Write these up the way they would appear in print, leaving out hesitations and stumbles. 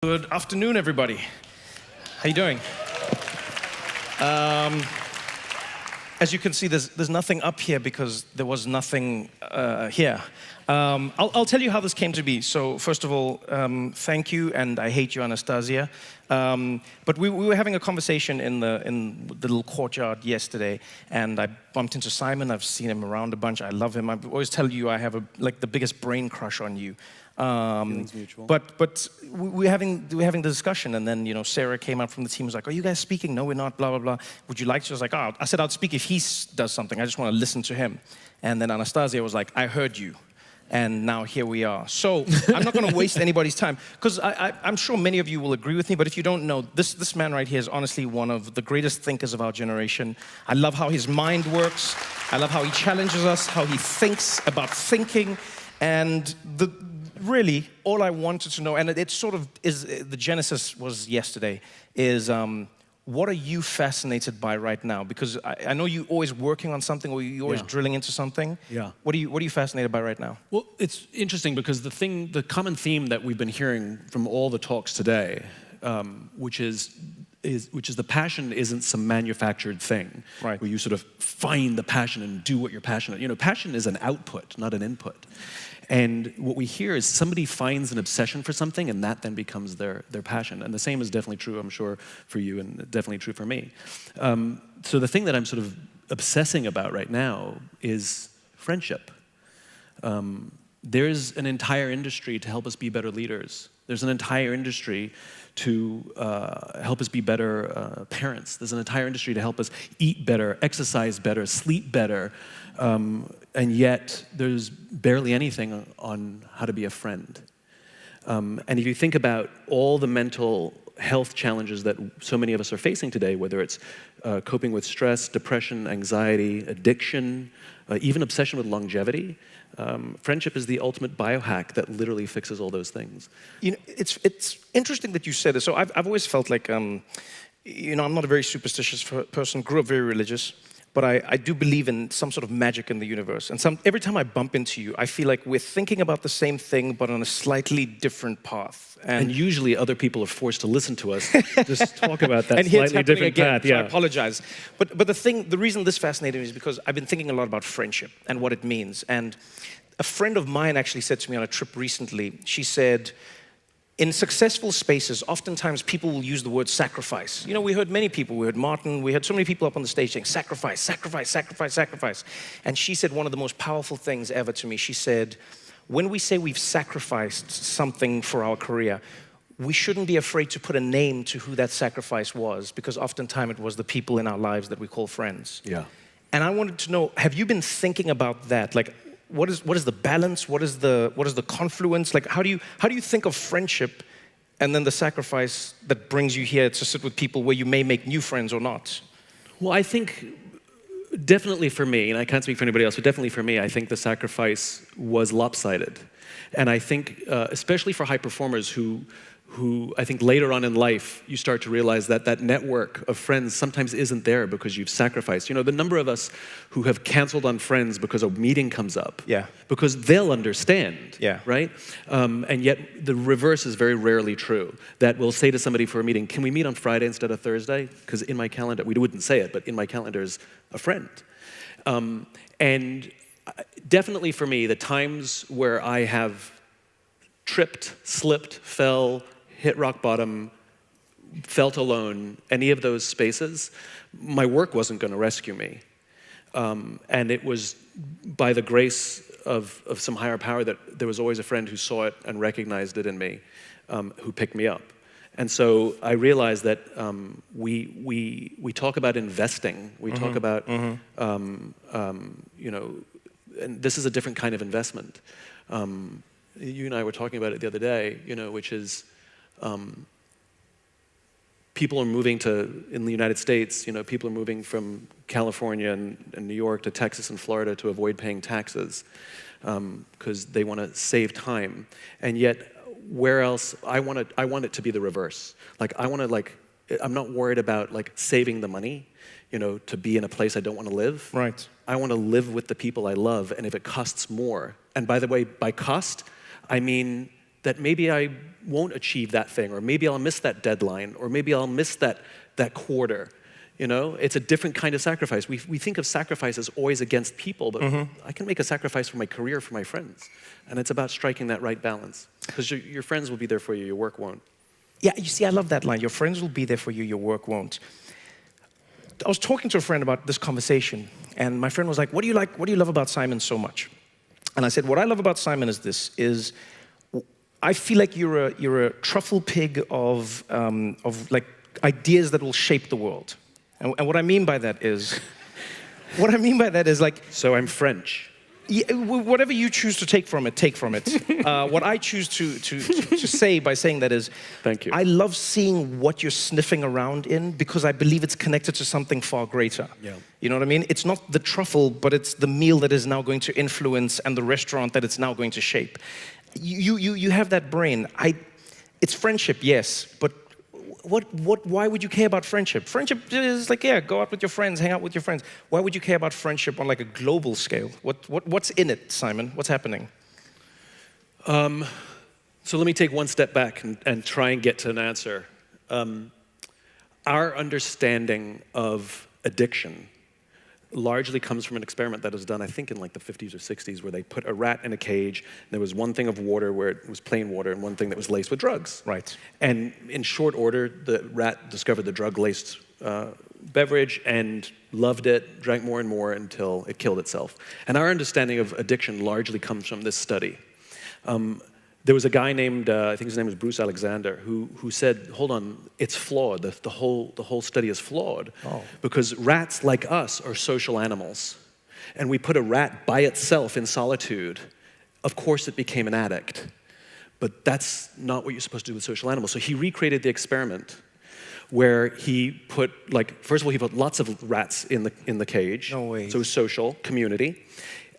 Good afternoon, everybody. How you doing? As you can see, there's nothing up here because there was nothing here. I'll tell you how this came to be. So first of all, thank you, and I hate you, Anastasia. But we were having a conversation in the little courtyard yesterday, and I bumped into Simon. I've seen him around a bunch. I love him. I always tell you I have the biggest brain crush on you. Mutual. But we're having the discussion, and then Sarah came out from the team, was like, "Are you guys speaking?" "No, we're not." Blah blah blah. "Would you like to?" I was like, "Oh," I said, "I'd speak if he does something. I just want to listen to him." And then Anastasia was like, "I heard you," and now here we are. So I'm not going to waste anybody's time because I'm sure many of you will agree with me. But if you don't know, this man right here is honestly one of the greatest thinkers of our generation. I love how his mind works. I love how he challenges us, how he thinks about thinking, and really, all I wanted to know, and it sort of is, the genesis was yesterday, is what are you fascinated by right now? Because I know you're always working on something, or you're always drilling into something. Yeah. What are you fascinated by right now? Well, it's interesting because the common theme that we've been hearing from all the talks today, which is the passion isn't some manufactured thing, right, where you sort of find the passion and do what you're passionate. Passion is an output, not an input. And what we hear is somebody finds an obsession for something, and that then becomes their passion. And the same is definitely true, I'm sure, for you, and definitely true for me. So the thing that I'm sort of obsessing about right now is friendship. There's an entire industry to help us be better leaders. There's an entire industry to help us be better parents. There's an entire industry to help us eat better, exercise better, sleep better. And yet, there's barely anything on how to be a friend. And if you think about all the mental health challenges that so many of us are facing today, whether it's coping with stress, depression, anxiety, addiction, even obsession with longevity, friendship is the ultimate biohack that literally fixes all those things. It's interesting that you said this. So I've always felt like, I'm not a very superstitious person, grew up very religious. But I do believe in some sort of magic in the universe. And every time I bump into you, I feel like we're thinking about the same thing, but on a slightly different path. And usually other people are forced to listen to us just talk about that and here slightly different path. So I apologize. But the reason this fascinated me is because I've been thinking a lot about friendship and what it means. And a friend of mine actually said to me on a trip recently, she said, in successful spaces, oftentimes people will use the word sacrifice. We heard many people, we heard Martin, we had so many people up on the stage saying sacrifice, sacrifice, sacrifice, sacrifice. And she said one of the most powerful things ever to me. She said, when we say we've sacrificed something for our career, we shouldn't be afraid to put a name to who that sacrifice was, because oftentimes it was the people in our lives that we call friends. Yeah. And I wanted to know, have you been thinking about that? Like, what is the balance? What is the confluence? Like, how do you think of friendship and then the sacrifice that brings you here to sit with people where you may make new friends or not? Well, I think definitely for me, and I can't speak for anybody else, but definitely for me, I think the sacrifice was lopsided. And I think, especially for high performers who I think later on in life, you start to realize that that network of friends sometimes isn't there because you've sacrificed. The number of us who have canceled on friends because a meeting comes up. Yeah. Because they'll understand. Yeah. Right? And yet the reverse is very rarely true. That we'll say to somebody for a meeting, can we meet on Friday instead of Thursday? Because in my calendar, we wouldn't say it, but in my calendar is a friend. And definitely for me, the times where I have tripped, slipped, fell, hit rock bottom, felt alone, any of those spaces, my work wasn't going to rescue me. And it was by the grace of some higher power that there was always a friend who saw it and recognized it in me, who picked me up. And so I realized that we talk about investing, we talk about, and this is a different kind of investment. You and I were talking about it the other day, which is people are moving in the United States, people are moving from California and New York to Texas and Florida to avoid paying taxes because they want to save time. And yet, where else, I want it to be the reverse. I'm not worried about saving the money, to be in a place I don't want to live. Right. I want to live with the people I love, and if it costs more, and by the way, by cost, I mean that maybe I won't achieve that thing, or maybe I'll miss that deadline, or maybe I'll miss that quarter. You know, it's a different kind of sacrifice. We think of sacrifice as always against people, but I can make a sacrifice for my career, for my friends. And it's about striking that right balance. Because your friends will be there for you, your work won't. Yeah, you see, I love that line. Your friends will be there for you, your work won't. I was talking to a friend about this conversation, and my friend was like, what do you love about Simon so much? And I said, what I love about Simon is this, I feel like you're a truffle pig of like ideas that will shape the world. And what I mean by that is, like... So I'm French. Yeah, whatever you choose to take from it, take from it. What I choose to say by saying that is, thank you. I love seeing what you're sniffing around in because I believe it's connected to something far greater. Yeah. You know what I mean? It's not the truffle, but it's the meal that is now going to influence and the restaurant that it's now going to shape. You have that brain. It's friendship, yes, but why would you care about friendship? Friendship is like, yeah, go out with your friends, hang out with your friends. Why would you care about friendship on like a global scale? What's in it, Simon? What's happening? So let me take one step back and try and get to an answer. Our understanding of addiction largely comes from an experiment that was done, I think, in like the 50s or 60s, where they put a rat in a cage. There was one thing of water where it was plain water and one thing that was laced with drugs. Right. And in short order, the rat discovered the drug-laced beverage and loved it, drank more and more until it killed itself. And our understanding of addiction largely comes from this study. There was a guy named, I think his name was Bruce Alexander, who said, hold on, it's flawed. The whole study is flawed. Oh. Because rats, like us, are social animals. And we put a rat by itself in solitude. Of course it became an addict. But that's not what you're supposed to do with social animals. So he recreated the experiment where he put, like, first of all, he put lots of rats in the cage. No way. So it was social, community.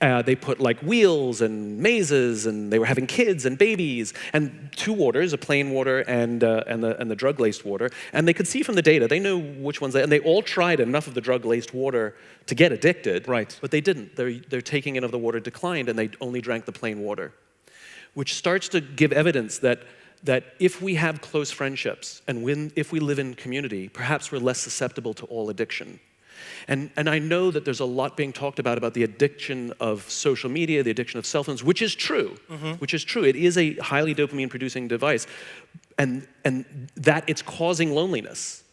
They put like wheels and mazes, and they were having kids and babies, and two waters, a plain water and the drug-laced water. And they could see from the data, they knew which ones, and they all tried enough of the drug-laced water to get addicted. Right. But they didn't. Their taking in of the water declined, and they only drank the plain water, which starts to give evidence that if we have close friendships and if we live in community, perhaps we're less susceptible to all addiction. And I know that there's a lot being talked about the addiction of social media, the addiction of cell phones, which is true. Which is true. It is a highly dopamine-producing device, and that it's causing loneliness.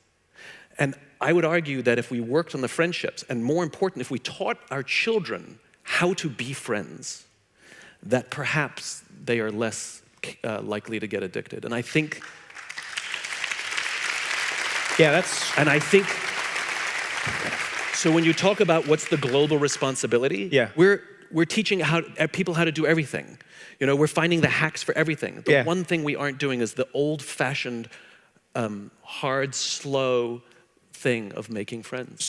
And I would argue that if we worked on the friendships, and more important, if we taught our children how to be friends, that perhaps they are less likely to get addicted. And I think... Yeah, that's... And I think... So when you talk about what's the global responsibility, yeah. we're teaching people how to do everything. You know, we're finding the hacks for everything. The one thing we aren't doing is the old-fashioned, hard, slow thing of making friends.